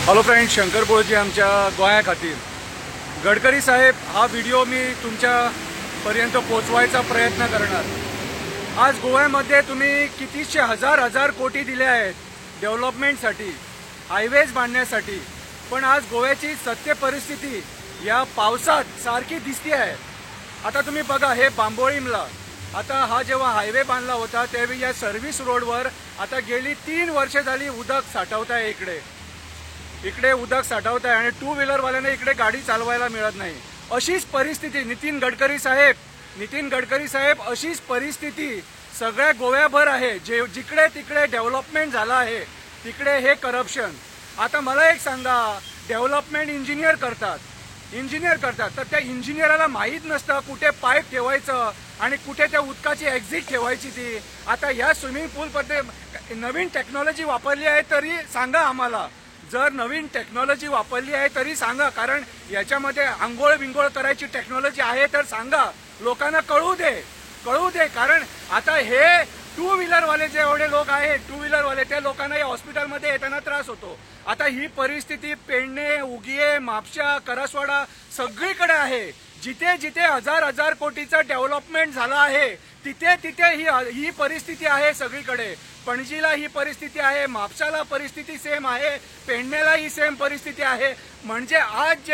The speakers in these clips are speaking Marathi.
हॅलो फ्रेंड, शंकर बोळजी आमच्या गोंया खातीर. गडकरी साहेब, हा व्हिडिओ मी तुमच्यापर्यंत पोचवायचा प्रयत्न करणार. आज गोव्यामध्ये तुम्ही कितीशे हजार कोटी दिले आहेत डेव्हलपमेंटसाठी, हायवेज बांधण्यासाठी, पण आज गोव्याची सत्य परिस्थिती या पावसात सारखी दिसते आहे. आता तुम्ही बघा, हे बांबोळीमला आता हा जेव्हा हायवे बांधला होता त्यावेळी या सर्व्हिस रोडवर आता गेली 3 वर्ष झाली उदक साठवत आहे. इकडे उदक साठवत आहे आणि टू व्हीलरवाल्याने इकडे गाडी चालवायला मिळत नाही. अशीच परिस्थिती नितीन गडकरी साहेब अशीच परिस्थिती सगळ्या गोव्याभर आहे. जिकडे तिकडे डेव्हलपमेंट झाला आहे तिकडे हे करप्शन. आता मला एक सांगा, डेव्हलपमेंट इंजिनियर करतात तर त्या इंजिनियरला माहीत नसतं कुठे पाईप ठेवायचं आणि कुठे त्या उदकाची एक्झिट ठेवायची. ती आता या स्विमिंग पूलमध्ये नवीन टेक्नॉलॉजी वापरली आहे तरी सांगा आम्हाला. जर नवीन टेक्नॉलॉजी वापरली आहे तरी सांगा, कारण याच्यामध्ये आंघोळ बिंघोळ करायची टेक्नॉलॉजी आहे तर सांगा, लोकांना कळू दे. कारण आता हे टू व्हीलरवाले जे एवढे लोक आहेत, टू व्हीलरवाले त्या लोकांना या हॉस्पिटलमध्ये येताना त्रास होतो. आता ही परिस्थिती पेडणे, उगिये, म्हापशा, करसवाडा सगळीकडे आहे. जिथे हजार कोटीचं डेव्हलपमेंट झालं आहे तिथे ही परिस्थिती आहे सगळीकडे. पणजीला ही परिस्थिती आहे, म्हापशाला परिस्थिती सेम आहे, पेडणेला ही सेम परिस्थिती आहे. म्हणजे आज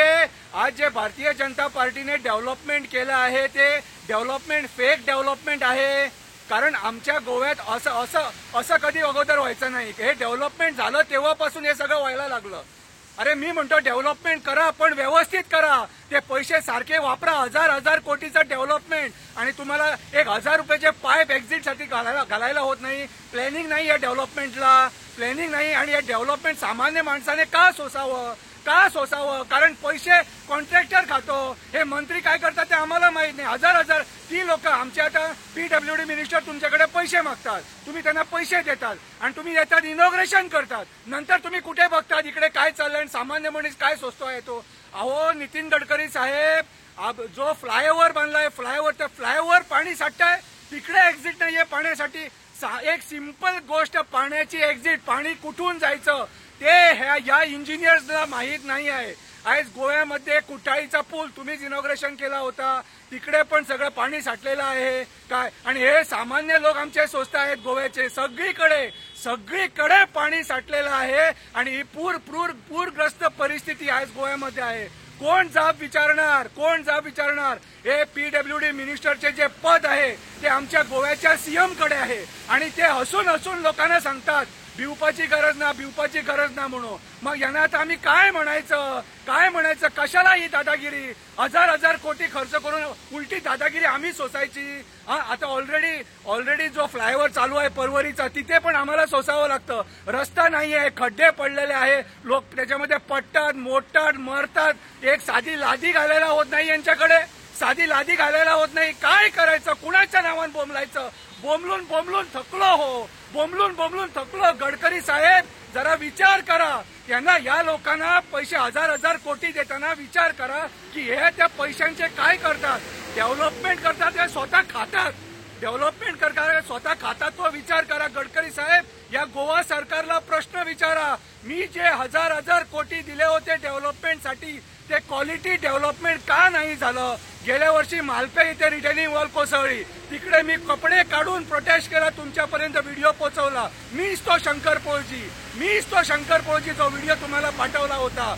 जे भारतीय जनता पार्टीने डेव्हलपमेंट केलं आहे ते डेव्हलपमेंट फेक डेव्हलपमेंट आहे. कारण आमच्या गोव्यात असं कधी अगोदर व्हायचं नाही. हे डेव्हलपमेंट झालं तेव्हापासून हे सगळं व्हायला लागलं. अरे मी म्हणतो डेव्हलपमेंट करा, पण व्यवस्थित करा. ते पैसे सारखे वापरा. हजार कोटीचं डेव्हलपमेंट आणि तुम्हाला 1000 रुपयाचे पाईप एक्झिटसाठी घालायला होत नाही. प्लॅनिंग नाही या डेव्हलपमेंटला, प्लॅनिंग नाही. आणि या डेव्हलपमेंट सामान्य माणसाने का सोसावं? कारण पैसे कॉन्ट्रॅक्टर खातो. हे मंत्री काय करतात ते आम्हाला माहित नाही. हजार ती लोक आमच्या आता PWD मिनिस्टर तुमच्याकडे पैसे मागतात, तुम्ही त्यांना पैसे देतात आणि तुम्ही येतात इनॉग्रेशन करतात. नंतर तुम्ही कुठे बघतात इकडे काय चाललंय आणि सामान्य माणूस काय सोचतोय तो. अहो नितीन गडकरी साहेब, जो फ्लायओव्हर बांधलाय, फ्लायओव्हर पाणी साठताय, तिकडे एक्झिट नाहीये पाण्यासाठी. एक सिंपल गोष्ट, पाण्याची एक्झिट, पाणी कुठून जायचं ते या इंजिनियर्सला माहीत नाही आहे. आज गोव्यामध्ये कुटाळीचा पूल तुम्हीच इनॉग्रेशन केला होता, तिकडे पण सगळं पाणी साठलेलं आहे काय. आणि हे सामान्य लोक आमचे स्वस्त आहेत गोव्याचे. सगळीकडे पाणी साठलेलं आहे आणि ही पूरग्रस्त परिस्थिती आज गोव्यामध्ये आहे. कोण जाब विचारणार? हे PWD मिनिस्टरचे जे पद आहे ते आमच्या गोव्याच्या CM कडे आहे आणि ते हसून लोकांना सांगतात भिवपाची गरज ना म्हणून. मग यांना आता आम्ही काय म्हणायचं? कशाला ही दादागिरी? हजार कोटी खर्च करून उलटी दादागिरी आम्ही सोसायची. आता ऑलरेडी जो फ्लायओव्हर चालू आहे परवरीचा, तिथे पण आम्हाला सोसावं लागतं. रस्ता नाहीये, खड्डे पडलेले आहे, लोक त्याच्यामध्ये पडतात, मोडतात, मरतात. एक साधी लादी घालायला होत नाही यांच्याकडे. काय करायचं? कुणाच्या नावानं बोंबलायचं? बोंबलून थकलो. गडकरी साहेब, जरा विचार करा. या लोकांना पैसे हजार कोटी देताना विचार करा की हे त्या पैशांचे काय करतात. डेव्हलपमेंट करतात हे स्वतः खातात, तो विचार करा. गडकरी साहेब, या गोवा सरकारला प्रश्न विचारा. मी जे हजार कोटी दिले होते डेव्हलपमेंटसाठी, ते क्वालिटी डेव्हलपमेंट का नाही झालं? गेल्या वर्षी मालपे इथे रिटेनिंग वॉल कोसळली, तिकडे मी कपडे काढून प्रोटेस्ट केला, तुमच्यापर्यंत व्हिडिओ पोहोचवला. मीच तो शंकर पोळजी जो व्हिडिओ तुम्हाला पाठवला होता.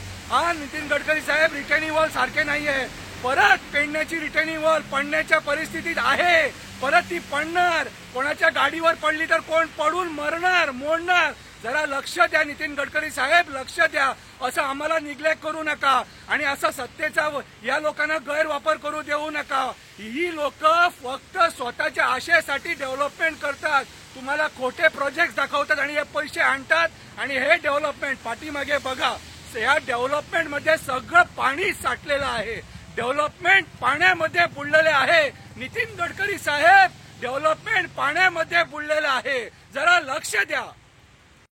नितीन गडकरी साहेब, रिटेनिंग वॉल सारखे नाहीये. परत पेडण्याची रिटेनिंग वॉल पडण्याच्या परिस्थितीत आहे. परत ती पडणार. कोणाच्या गाडीवर पडली तर कोण पडून मरणार, मोडणार. जरा लक्ष द्या नितीन गडकरी साहेब, लक्ष द्या. असं आम्हाला निग्लेक्ट करू नका आणि असं सत्तेचा या लोकांना गैरवापर करू देऊ नका. ही लोक फक्त स्वतःच्या आशेसाठी डेव्हलपमेंट करतात. तुम्हाला खोटे प्रोजेक्ट दाखवतात आणि हे पैसे आणतात आणि हे डेव्हलपमेंट पाठीमागे बघा. या डेव्हलपमेंटमध्ये सगळं पाणी साठलेलं आहे. डेव्हलपमेंट पाण्यामध्ये बुडलेले आहे. नितीन गडकरी साहेब, डेव्हलपमेंट पाण्यामध्ये बुडलेलं आहे. जरा लक्ष द्या.